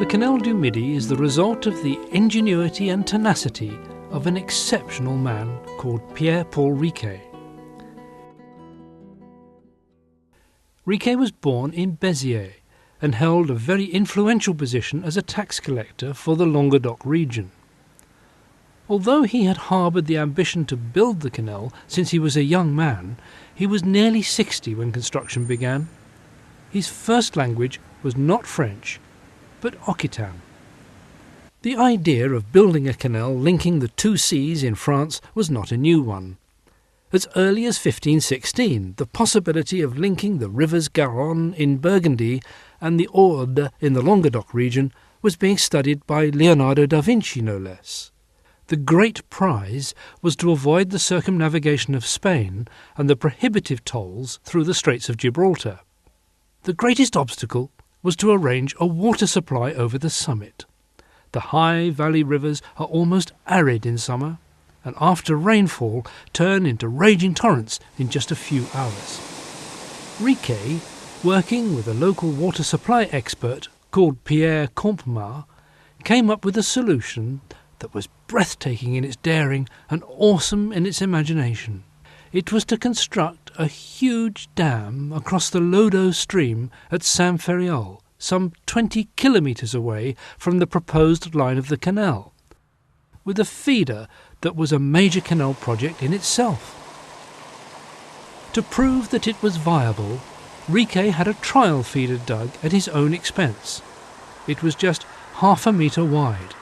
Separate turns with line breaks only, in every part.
Canal du Midi is the result of the ingenuity and tenacity of an exceptional man called Pierre-Paul Riquet. Riquet was born in Béziers and held a very influential position as a tax collector for the Languedoc region. Although he had harboured the ambition to build the canal since he was a young man, he was nearly 60 when construction began. His first language was not French, but Occitan. The idea of building a canal linking the two seas in France was not a new one. As early as 1516, the possibility of linking the rivers Garonne in Burgundy and the Aude in the Languedoc region was being studied by Leonardo da Vinci, no less. The great prize was to avoid the circumnavigation of Spain and the prohibitive tolls through the Straits of Gibraltar. The greatest obstacle was to arrange a water supply over the summit. The high valley rivers are almost arid in summer, and after rainfall turn into raging torrents in just a few hours. Riquet, working with a local water supply expert called Pierre Compmar, came up with a solution that was breathtaking in its daring and awesome in its imagination. It was to construct a huge dam across the Lodo stream at Saint-Ferréol, some 20 kilometres away from the proposed line of the canal, with a feeder that was a major canal project in itself. To prove that it was viable, Riquet had a trial feeder dug at his own expense. It was just half a metre wide,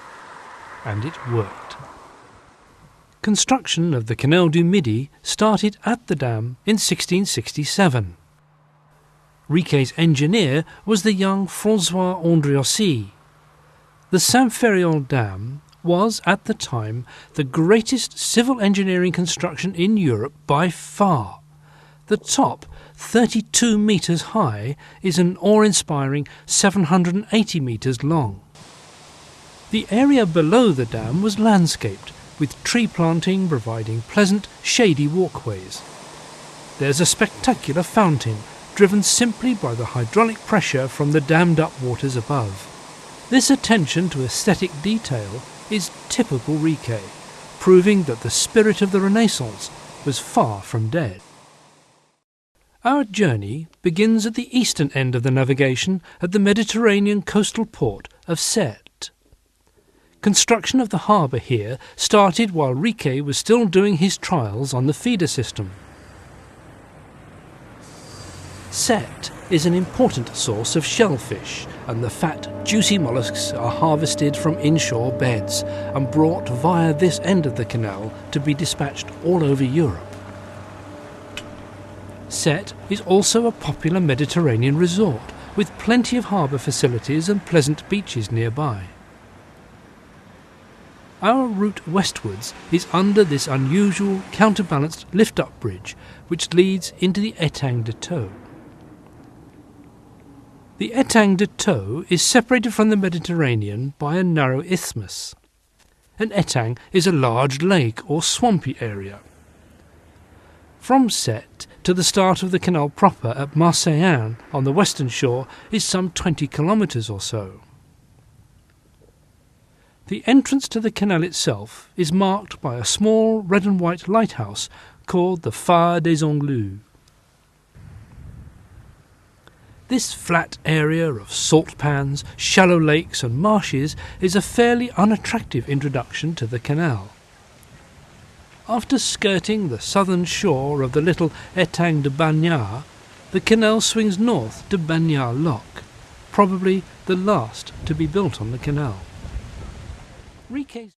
and it worked. Construction of the Canal du Midi started at the dam in 1667. Riquet's engineer was the young François Andriossi. The Saint-Ferréol Dam was, at the time, the greatest civil engineering construction in Europe by far. The top, 32 metres high, is an awe-inspiring 780 metres long. The area below the dam was landscaped, with tree planting providing pleasant, shady walkways. There's a spectacular fountain, driven simply by the hydraulic pressure from the dammed-up waters above. This attention to aesthetic detail is typical Riquet, proving that the spirit of the Renaissance was far from dead. Our journey begins at the eastern end of the navigation at the Mediterranean coastal port of Sète. Construction of the harbour here started while Riquet was still doing his trials on the feeder system. Sète is an important source of shellfish, and the fat, juicy molluscs are harvested from inshore beds and brought via this end of the canal to be dispatched all over Europe. Sète is also a popular Mediterranean resort, with plenty of harbour facilities and pleasant beaches nearby. Our route westwards is under this unusual counterbalanced lift-up bridge, which leads into the Étang de Thau. The Étang de Thau is separated from the Mediterranean by a narrow isthmus. An étang is a large lake or swampy area. From Sète to the start of the canal proper at Marseillan on the western shore is some 20 kilometres or so. The entrance to the canal itself is marked by a small red and white lighthouse called the Phare des Anglous. This flat area of salt pans, shallow lakes and marshes is a fairly unattractive introduction to the canal. After skirting the southern shore of the little Étang de Bagnères, the canal swings north to Bagnères Lock, probably the last to be built on the canal. Riquet's